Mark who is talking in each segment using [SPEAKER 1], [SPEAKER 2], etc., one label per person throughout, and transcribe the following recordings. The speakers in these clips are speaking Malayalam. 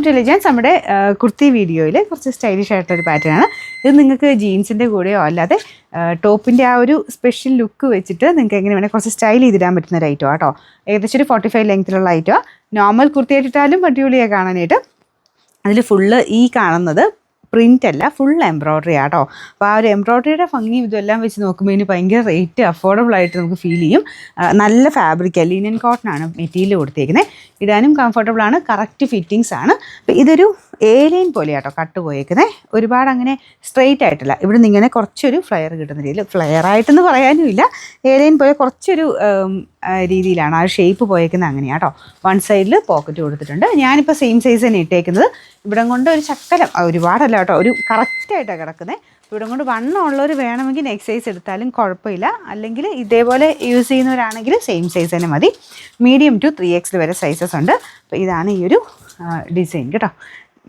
[SPEAKER 1] ഇന്റലിജൻസ് നമ്മുടെ കുർത്തി വീഡിയോയിൽ കുറച്ച് സ്റ്റൈലിഷ് ആയിട്ടുള്ളൊരു പാറ്റേൺ ആണ്. ഇത് നിങ്ങൾക്ക് ജീൻസിൻ്റെ കൂടെയോ അല്ലാതെ ടോപ്പിൻ്റെ ആ ഒരു സ്പെഷ്യൽ ലുക്ക് വെച്ചിട്ട് നിങ്ങൾക്ക് എങ്ങനെ വേണമെങ്കിൽ കുറച്ച് സ്റ്റൈൽ ചെയ്തിടാൻ പറ്റുന്ന ഒരു ഐറ്റം ആട്ടോ. ഏകദേശം ഒരു 45 ലെങ്ത്തിലുള്ള ഐറ്റം. നോർമൽ കുർത്തി ആയിട്ടിട്ടാലും അടിപൊളിയാണ് കാണാനായിട്ട്. അതിൽ ഫുള്ള് ഈ കാണുന്നത് പ്രിൻ്റ് അല്ല, ഫുൾ എംബ്രോയ്ഡറി ആട്ടോ. അപ്പോൾ ആ ഒരു എംബ്രോയ്ഡറിയുടെ ഭംഗിയും ഇതെല്ലാം വെച്ച് നോക്കുമ്പോൾ ഇതിന് ഭയങ്കര റേറ്റ് അഫോർഡബിൾ ആയിട്ട് നമുക്ക് ഫീൽ ചെയ്യും. നല്ല ഫാബ്രിക്കാണ്, ലിനൻ കോട്ടൺ ആണ് മെറ്റീരിയൽ കൊടുത്തേക്കുന്നത്. ഇടാനും കംഫർട്ടബിൾ ആണ്, കറക്റ്റ് ഫിറ്റിങ്സ് ആണ്. അപ്പോൾ ഇതൊരു ലൈൻ പോലെയാട്ടോ കട്ട് പോയേക്കുന്നത്. ഒരുപാട് അങ്ങനെ സ്ട്രെയിറ്റ് ആയിട്ടില്ല, ഇവിടെ നിന്ന് ഇങ്ങനെ കുറച്ചൊരു ഫ്ലെയർ കിട്ടുന്ന രീതിയിൽ, ഫ്ലെയർ ആയിട്ടെന്ന് പറയാനുമില്ല, ലൈൻ പോലെ കുറച്ചൊരു രീതിയിലാണ് ആ ഷേപ്പ് പോയേക്കുന്നത്. അങ്ങനെയാട്ടോ. വൺ സൈഡിൽ പോക്കറ്റ് കൊടുത്തിട്ടുണ്ട്. ഞാനിപ്പോൾ സെയിം സൈസ് തന്നെ ഇട്ടേക്കുന്നത്. ഇവിടം കൊണ്ട് ഒരു ചക്കലം, ഒരുപാടല്ല കേട്ടോ, ഒരു കറക്റ്റായിട്ടാണ് കിടക്കുന്നത്. ഇവിടം കൊണ്ട് വണ്ണം ഉള്ളവർ വേണമെങ്കിൽ നെക്സ്റ്റ് സൈസ് എടുത്താലും കുഴപ്പമില്ല, അല്ലെങ്കിൽ ഇതേപോലെ യൂസ് ചെയ്യുന്നവരാണെങ്കിൽ സെയിം സൈസ് തന്നെ മതി. മീഡിയം ടു 3X വരെ സൈസസ് ഉണ്ട്. അപ്പോൾ ഇതാണ് ഈ ഒരു ഡിസൈൻ കേട്ടോ.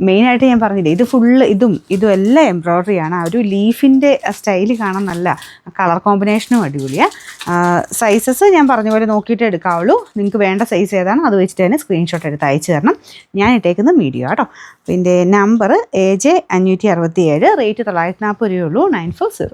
[SPEAKER 1] മെയിനായിട്ട് ഞാൻ പറഞ്ഞില്ലേ, ഇത് ഫുള്ള് ഇതും എല്ലാം എംബ്രോയ്ഡറിയാണ്. ആ ഒരു ലീഫിൻ്റെ സ്റ്റൈല് കാണാൻ നല്ല കളർ കോമ്പിനേഷനും അടിപൊളിയാണ്. സൈസസ് ഞാൻ പറഞ്ഞ പോലെ നോക്കിയിട്ട് എടുക്കാവുള്ളൂ. നിങ്ങൾക്ക് വേണ്ട സൈസ് ഏതാണ് അത് വെച്ചിട്ട് തന്നെ സ്ക്രീൻഷോട്ട് എടുത്ത് അയച്ചു തരണം. ഞാൻ ഇട്ടേക്കുന്നത് മീഡിയം കേട്ടോ. പിന്നെ നമ്പർ AJ 567, റേറ്റ് 940 രൂപയുള്ളൂ. 940.